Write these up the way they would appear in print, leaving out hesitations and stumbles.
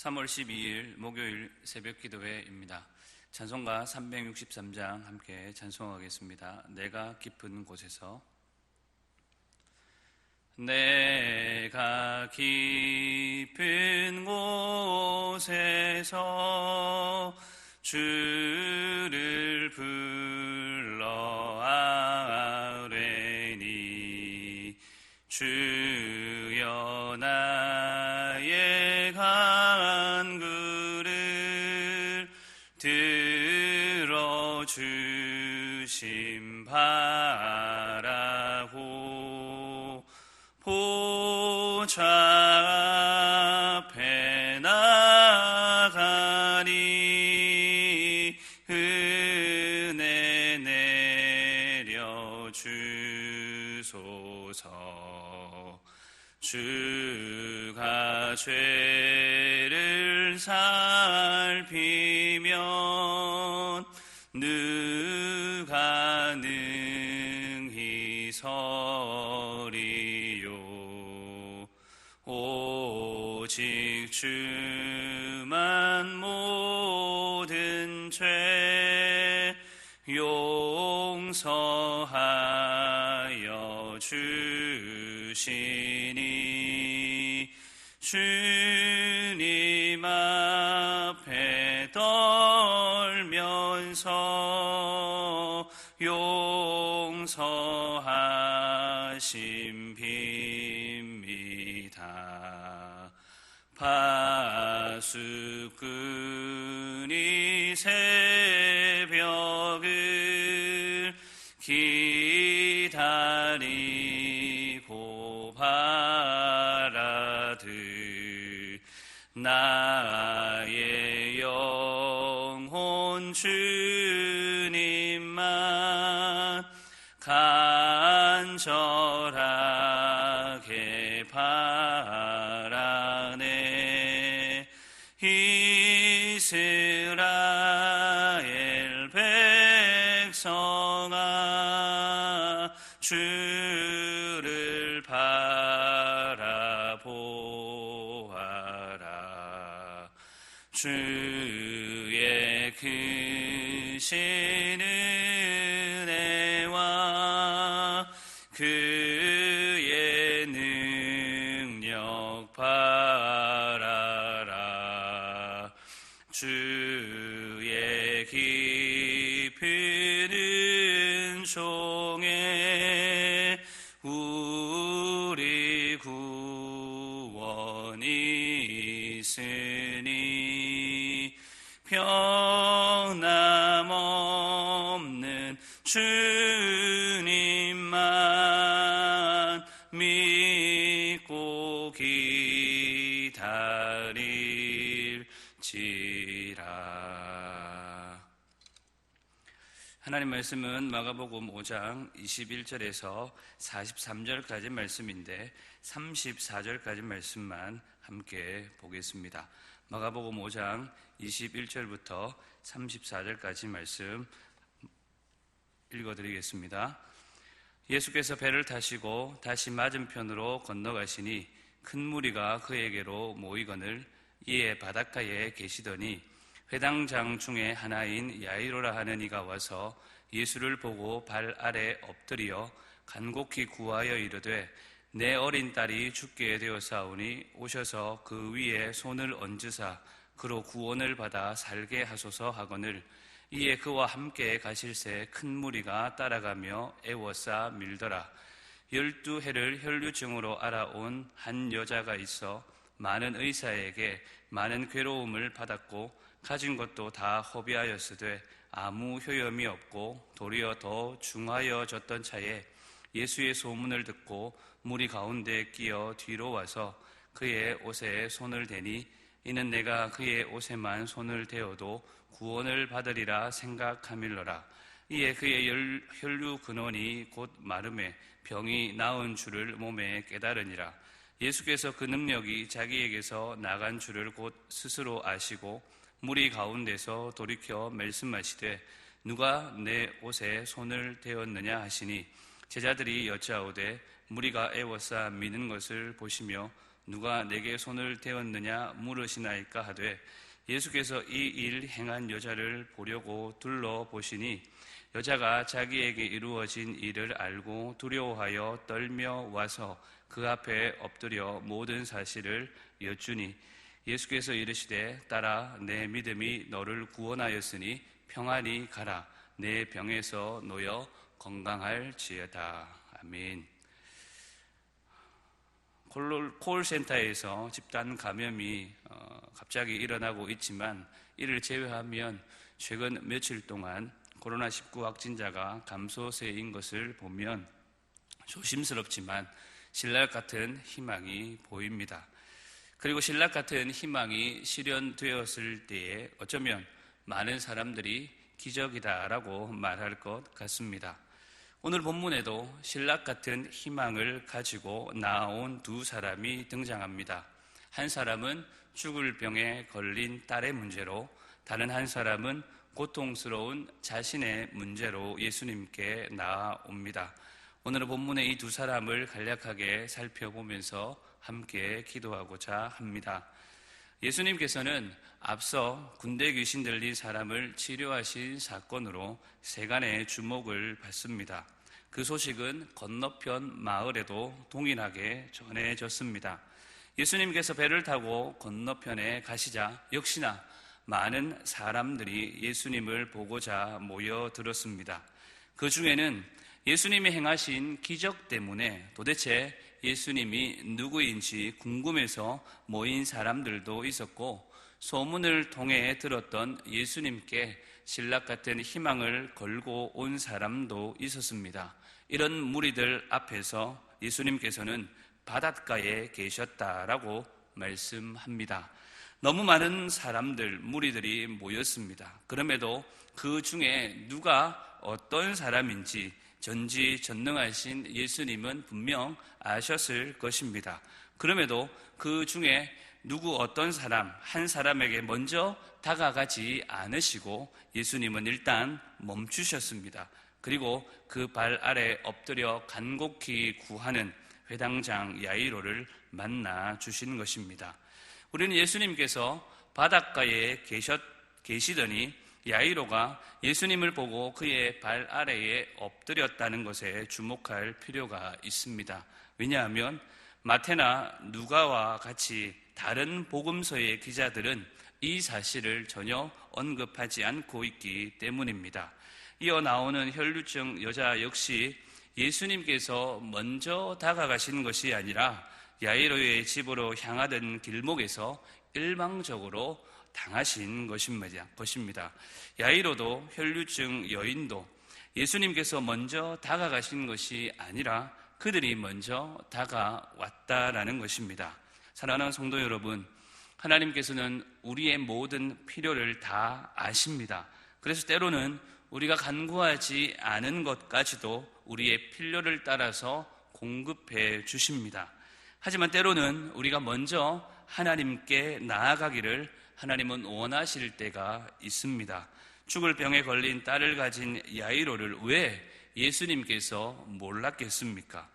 3월 12일 목요일 새벽 기도회입니다. 찬송가 363장 함께 찬송하겠습니다. 내가 깊은 곳에서. 내가 깊은 곳에서 주를 불러 아뢰니 주여 나의 간구를 들어주심 바라고 보좌 앞에 나가니 은혜 내려주소서. 주가 죄를 살피면 누가 능히 서리요. 오직 주만 모든 죄 용서하여 주시니 주님 앞에 떨면서 용서하심 빕니다. 파수꾼이 새벽을 기다리고 바라듯 나의 영혼 주님만 간절하게 바라네. 이스라엘 백성아 주를 바라보아라. 주의 크신 은혜와 그의 능력 바라라. 주의 깊은 은총에 우리 구원이 있으니 변함없는 주님만 믿고 기다릴지라. 하나님 말씀은 마가복음 5장 21절에서 43절까지 말씀인데 34절까지 말씀만 함께 보겠습니다. 마가복음 5장 21절부터 34절까지 말씀 읽어드리겠습니다. 예수께서 배를 타시고 다시 맞은편으로 건너가시니 큰 무리가 그에게로 모이거늘 이에 바닷가에 계시더니 회당장 중에 하나인 야이로라 하는 이가 와서 예수를 보고 발 아래 엎드려 간곡히 구하여 이르되 내 어린 딸이 죽게 되었사오니 오셔서 그 위에 손을 얹으사 그로 구원을 받아 살게 하소서 하거늘 이에 그와 함께 가실새 큰 무리가 따라가며 애워싸 밀더라. 12해를 혈류증으로 알아온 한 여자가 있어 많은 의사에게 많은 괴로움을 받았고 가진 것도 다 허비하였으되 아무 효염이 없고 도리어 더 중하여졌던 차에 예수의 소문을 듣고 무리 가운데 끼어 뒤로 와서 그의 옷에 손을 대니 이는 내가 그의 옷에만 손을 대어도 구원을 받으리라 생각하밀러라. 이에 그의 혈류 근원이 곧 마름에 병이 나은 줄을 몸에 깨달으니라. 예수께서 그 능력이 자기에게서 나간 줄을 곧 스스로 아시고 무리 가운데서 돌이켜 말씀하시되 누가 내 옷에 손을 대었느냐 하시니 제자들이 여짜오되 무리가 애워싸 미는 것을 보시며 누가 내게 손을 대었느냐 물으시나이까 하되 예수께서 이 일 행한 여자를 보려고 둘러보시니 여자가 자기에게 이루어진 일을 알고 두려워하여 떨며 와서 그 앞에 엎드려 모든 사실을 여쭈니 예수께서 이르시되 딸아 내 믿음이 너를 구원하였으니 평안히 가라 내 병에서 놓여 건강할지어다. 아멘. 콜센터에서 집단 감염이 갑자기 일어나고 있지만 이를 제외하면 최근 며칠 동안 코로나19 확진자가 감소세인 것을 보면 조심스럽지만 신랄 같은 희망이 보입니다. 그리고 신랄 같은 희망이 실현되었을 때에 어쩌면 많은 사람들이 기적이다라고 말할 것 같습니다. 오늘 본문에도 신락 같은 희망을 가지고 나온 두 사람이 등장합니다. 한 사람은 죽을 병에 걸린 딸의 문제로, 다른 한 사람은 고통스러운 자신의 문제로 예수님께 나아옵니다. 오늘 본문의 이 두 사람을 간략하게 살펴보면서 함께 기도하고자 합니다. 예수님께서는 앞서 군대 귀신 들린 사람을 치료하신 사건으로 세간의 주목을 받습니다. 그 소식은 건너편 마을에도 동일하게 전해졌습니다. 예수님께서 배를 타고 건너편에 가시자 역시나 많은 사람들이 예수님을 보고자 모여들었습니다. 그 중에는 예수님이 행하신 기적 때문에 도대체 예수님이 누구인지 궁금해서 모인 사람들도 있었고 소문을 통해 들었던 예수님께 신락 같은 희망을 걸고 온 사람도 있었습니다. 이런 무리들 앞에서 예수님께서는 바닷가에 계셨다라고 말씀합니다. 너무 많은 사람들, 무리들이 모였습니다. 그럼에도 그 중에 누가 어떤 사람인지 전지전능하신 예수님은 분명 아셨을 것입니다. 그럼에도 그 중에 누구 어떤 사람, 한 사람에게 먼저 다가가지 않으시고 예수님은 일단 멈추셨습니다. 그리고 그 발 아래 엎드려 간곡히 구하는 회당장 야이로를 만나 주신 것입니다. 우리는 예수님께서 바닷가에 계시더니 야이로가 예수님을 보고 그의 발 아래에 엎드렸다는 것에 주목할 필요가 있습니다. 왜냐하면 마태나 누가와 같이 다른 복음서의 기자들은 이 사실을 전혀 언급하지 않고 있기 때문입니다. 이어 나오는 혈루증 여자 역시 예수님께서 먼저 다가가신 것이 아니라 야이로의 집으로 향하던 길목에서 일방적으로 당하신 것입니다. 야이로도 혈루증 여인도 예수님께서 먼저 다가가신 것이 아니라 그들이 먼저 다가왔다라는 것입니다. 사랑하는 성도 여러분, 하나님께서는 우리의 모든 필요를 다 아십니다. 그래서 때로는 우리가 간구하지 않은 것까지도 우리의 필요를 따라서 공급해 주십니다. 하지만 때로는 우리가 먼저 하나님께 나아가기를 하나님은 원하실 때가 있습니다. 죽을 병에 걸린 딸을 가진 야이로를 왜 예수님께서 몰랐겠습니까?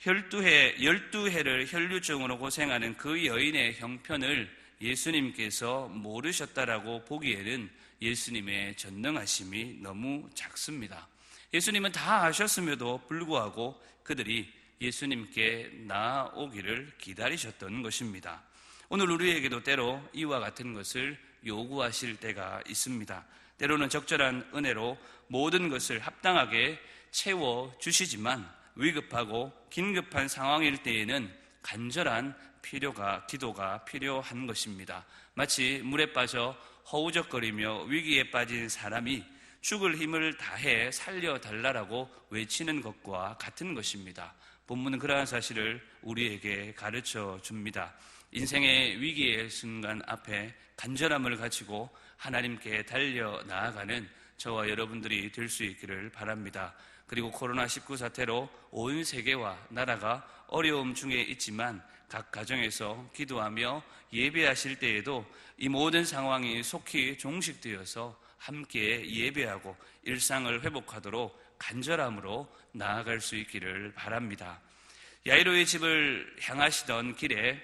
12해를 혈루증으로 고생하는 그 여인의 형편을 예수님께서 모르셨다라고 보기에는 예수님의 전능하심이 너무 작습니다. 예수님은 다 아셨음에도 불구하고 그들이 예수님께 나아오기를 기다리셨던 것입니다. 오늘 우리에게도 때로 이와 같은 것을 요구하실 때가 있습니다. 때로는 적절한 은혜로 모든 것을 합당하게 채워주시지만 위급하고 긴급한 상황일 때에는 간절한 기도가 필요한 것입니다. 마치 물에 빠져 허우적거리며 위기에 빠진 사람이 죽을 힘을 다해 살려달라고 외치는 것과 같은 것입니다. 본문은 그러한 사실을 우리에게 가르쳐 줍니다. 인생의 위기의 순간 앞에 간절함을 가지고 하나님께 달려 나아가는 저와 여러분들이 될 수 있기를 바랍니다. 그리고 코로나19 사태로 온 세계와 나라가 어려움 중에 있지만 각 가정에서 기도하며 예배하실 때에도 이 모든 상황이 속히 종식되어서 함께 예배하고 일상을 회복하도록 간절함으로 나아갈 수 있기를 바랍니다. 야이로의 집을 향하시던 길에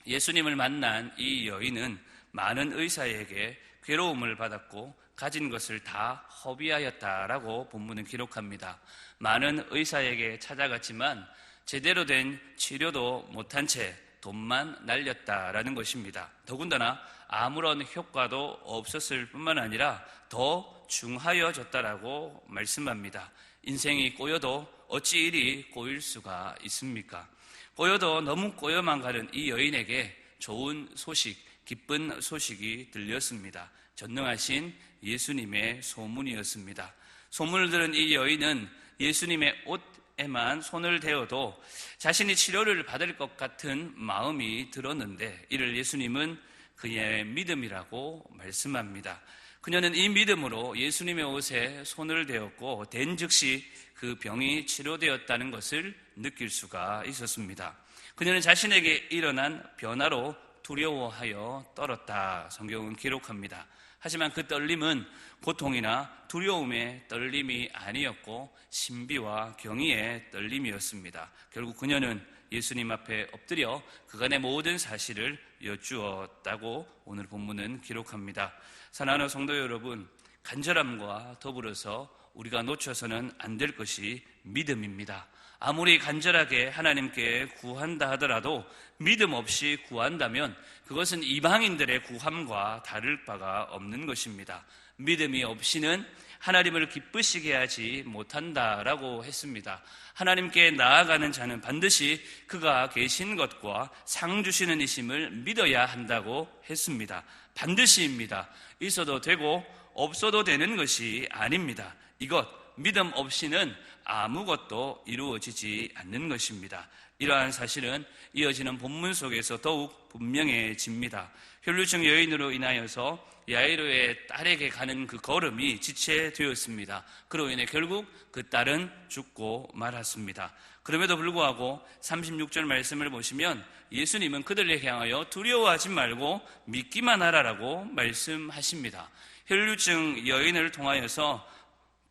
예수님을 만난 이 여인은 많은 의사에게 괴로움을 받았고 가진 것을 다 허비하였다라고 본문은 기록합니다. 많은 의사에게 찾아갔지만 제대로 된 치료도 못한 채 돈만 날렸다라는 것입니다. 더군다나 아무런 효과도 없었을 뿐만 아니라 더 중하여졌다라고 말씀합니다. 인생이 꼬여도 어찌 이리 꼬일 수가 있습니까? 꼬여도 너무 꼬여만 가는 이 여인에게 좋은 소식, 기쁜 소식이 들렸습니다. 전능하신 예수님의 소문이었습니다. 소문을 들은 이 여인은 예수님의 옷에만 손을 대어도 자신이 치료를 받을 것 같은 마음이 들었는데 이를 예수님은 그의 믿음이라고 말씀합니다. 그녀는 이 믿음으로 예수님의 옷에 손을 대었고 된 즉시 그 병이 치료되었다는 것을 느낄 수가 있었습니다. 그녀는 자신에게 일어난 변화로 두려워하여 떨었다. 성경은 기록합니다. 하지만 그 떨림은 고통이나 두려움의 떨림이 아니었고 신비와 경의의 떨림이었습니다. 결국 그녀는 예수님 앞에 엎드려 그간의 모든 사실을 여쭈었다고 오늘 본문은 기록합니다. 사랑하는 성도 여러분, 간절함과 더불어서 우리가 놓쳐서는 안 될 것이 믿음입니다. 아무리 간절하게 하나님께 구한다 하더라도 믿음 없이 구한다면 그것은 이방인들의 구함과 다를 바가 없는 것입니다. 믿음이 없이는 하나님을 기쁘시게 하지 못한다라고 했습니다. 하나님께 나아가는 자는 반드시 그가 계신 것과 상 주시는 이심을 믿어야 한다고 했습니다. 반드시입니다. 있어도 되고 없어도 되는 것이 아닙니다. 이것 믿음 없이는 아무것도 이루어지지 않는 것입니다. 이러한 사실은 이어지는 본문 속에서 더욱 분명해집니다. 혈루증 여인으로 인하여서 야이로의 딸에게 가는 그 걸음이 지체되었습니다. 그로 인해 결국 그 딸은 죽고 말았습니다. 그럼에도 불구하고 36절 말씀을 보시면 예수님은 그들을 향하여 두려워하지 말고 믿기만 하라라고 말씀하십니다. 혈루증 여인을 통하여서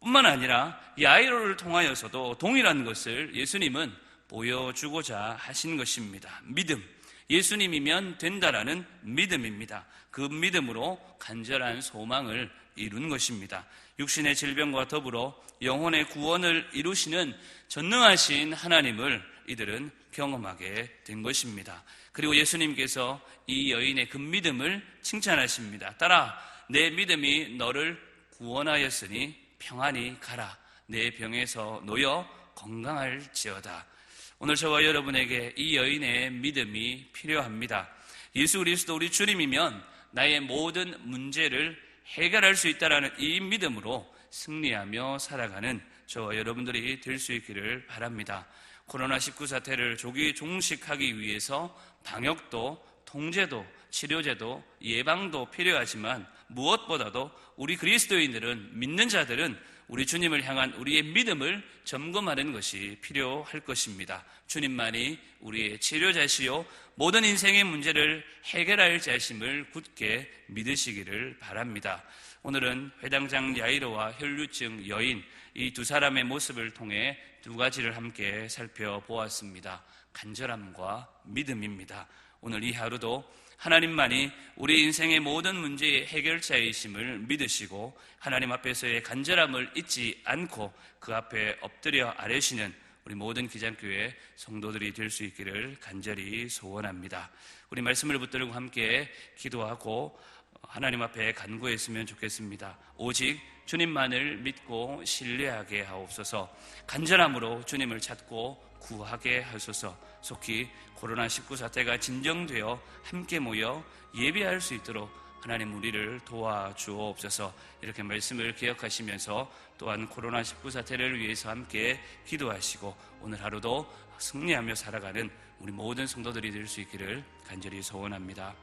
뿐만 아니라 야이로를 통하여서도 동일한 것을 예수님은 보여주고자 하신 것입니다. 믿음, 예수님이면 된다라는 믿음입니다. 그 믿음으로 간절한 소망을 이룬 것입니다. 육신의 질병과 더불어 영혼의 구원을 이루시는 전능하신 하나님을 이들은 경험하게 된 것입니다. 그리고 예수님께서 이 여인의 그 믿음을 칭찬하십니다. 딸아, 내 믿음이 너를 구원하였으니 평안히 가라. 내 병에서 놓여 건강할지어다. 오늘 저와 여러분에게 이 여인의 믿음이 필요합니다. 예수 그리스도 우리 주님이면 나의 모든 문제를 해결할 수 있다는 이 믿음으로 승리하며 살아가는 저와 여러분들이 될 수 있기를 바랍니다. 코로나19 사태를 조기 종식하기 위해서 방역도, 통제도, 치료제도, 예방도 필요하지만 무엇보다도 우리 그리스도인들은, 믿는 자들은 우리 주님을 향한 우리의 믿음을 점검하는 것이 필요할 것입니다. 주님만이 우리의 치료자시요 모든 인생의 문제를 해결할 자심을 굳게 믿으시기를 바랍니다. 오늘은 회당장 야이로와 혈루증 여인 이 두 사람의 모습을 통해 두 가지를 함께 살펴보았습니다. 간절함과 믿음입니다. 오늘 이 하루도 하나님만이 우리 인생의 모든 문제의 해결자이심을 믿으시고 하나님 앞에서의 간절함을 잊지 않고 그 앞에 엎드려 아뢰시는 우리 모든 기장교회 성도들이 될 수 있기를 간절히 소원합니다. 우리 말씀을 붙들고 함께 기도하고 하나님 앞에 간구했으면 좋겠습니다. 오직 주님만을 믿고 신뢰하게 하옵소서. 간절함으로 주님을 찾고 구하게 하소서. 속히 코로나19 사태가 진정되어 함께 모여 예배할 수 있도록 하나님 우리를 도와주옵소서. 이렇게 말씀을 기억하시면서 또한 코로나19 사태를 위해서 함께 기도하시고 오늘 하루도 승리하며 살아가는 우리 모든 성도들이 될 수 있기를 간절히 소원합니다.